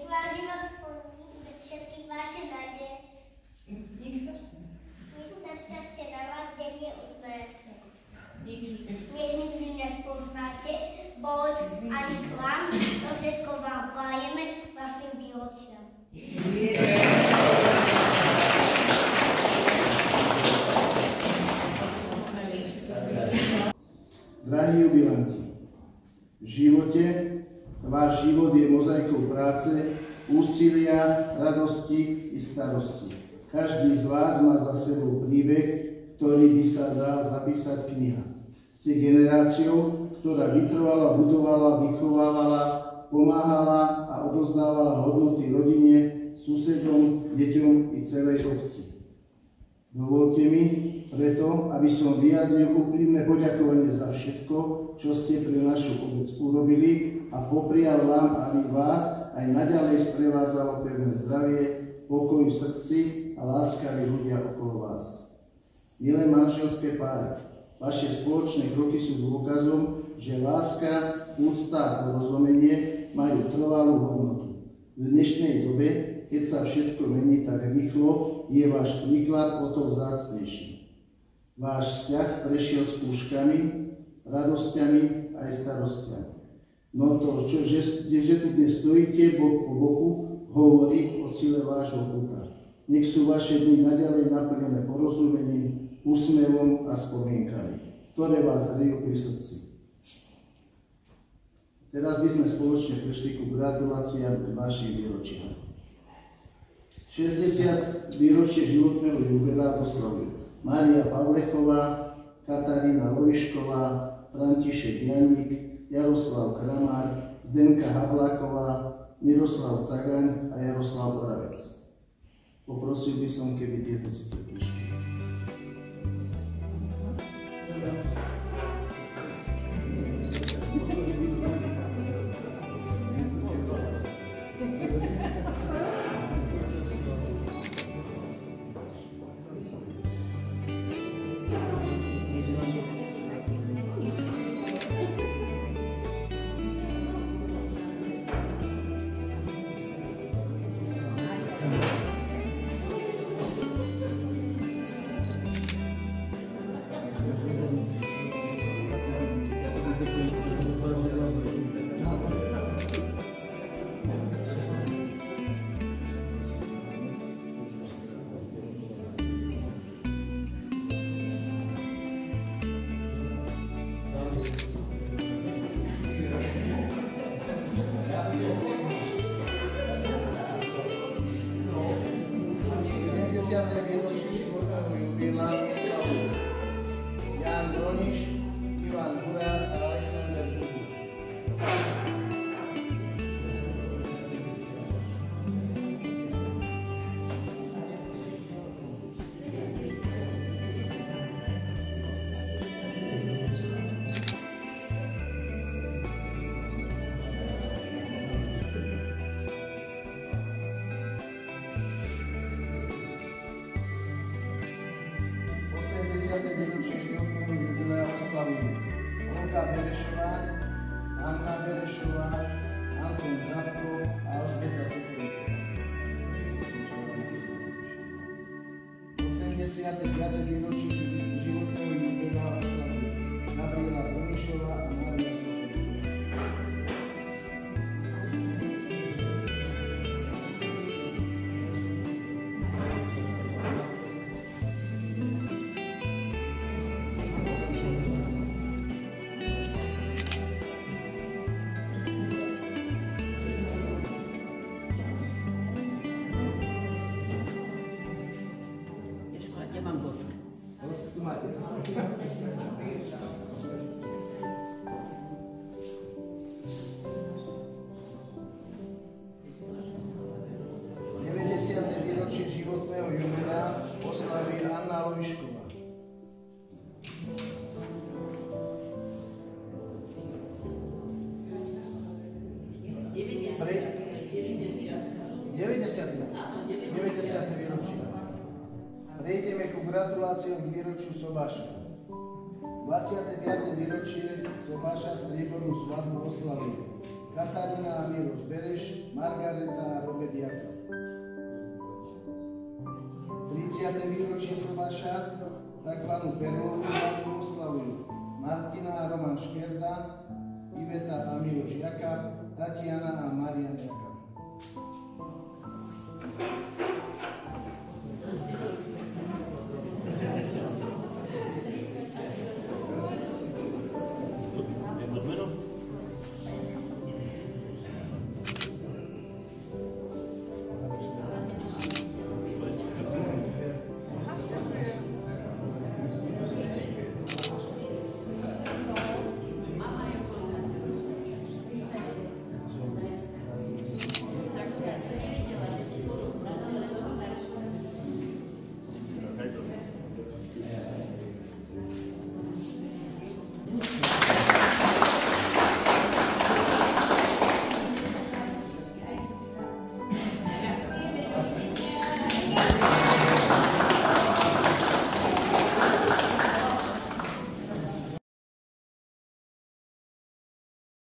váš život splní, všetky vaše nádeje. Nech sa šťastie na vás denne usmeje. Nech nikdy nespoznáte bolesť ani klam, to všetko vám prajeme vašim výročiam. Drahí jubilanti, v živote váš život je mozaikou práce, úsilia, radosti i starosti. Každý z vás má za sebou príbeh, ktorý by sa dal zapísať kniha. Ste generáciou, ktorá vytrvala, budovala, vychovávala, pomáhala a odozdávala hodnoty rodine, susedom, deťom i celej obci. Dovolte mi preto, aby som vyjadril úprimné poďakovanie za všetko, čo ste pre našu obec urobili a poprial vám, aby vás aj naďalej sprevádzalo pevné zdravie, pokoj v srdci a láskaví ľudia okolo vás. Milé manželské páry, vaše spoločné kroky sú dôkazom, že láska, úcta a porozumenie majú trvalú hodnotu. V dnešnej dobe, keď sa všetko mení tak rýchlo, je váš príklad o to vzácnejší. Váš vzťah prešiel skúškami, radosťami aj starostiami. No to, že tu dnes stojíte bok po boku, hovorí o sile vášho ducha. Nech sú vaše dni naďalej naplnené porozumením, úsmevom a spomienkami, ktoré vás hrejú pri srdci. Teraz by sme spoločne prešli ku gratuláciám k vašim výročiam. 60 výročie životného jubilea oslavujú Mária Pavlechová, Katarína Lovišková, František Janík, Jaroslav Kramár, Zdenka Havláková, Miroslav Cagaň a Jaroslav Oravec. Poprosil by som, keby tieto si prišli. Anna Berešová, Anton Drapko a Alžbeta Sekeríková. 85. výročie životného jubilea oslavujú Gabriela Donišová a Mária tu máte. 90. výročie životného jubilea oslaví Anna Lovišková. 90. výročie. Prejdeme ku gratuláciám k výročiu Sobáša. 25. výročie Sobáša striebornú svadbu oslaví Katarína a Miroš Bereš, Margareta a Robert Jakab. 30. výročie Sobáša, tzv. Perlovú svadbu oslavujú Martina a Roman Škerda, Iveta a Miroš Jakab, Tatiana a Marian Jakab.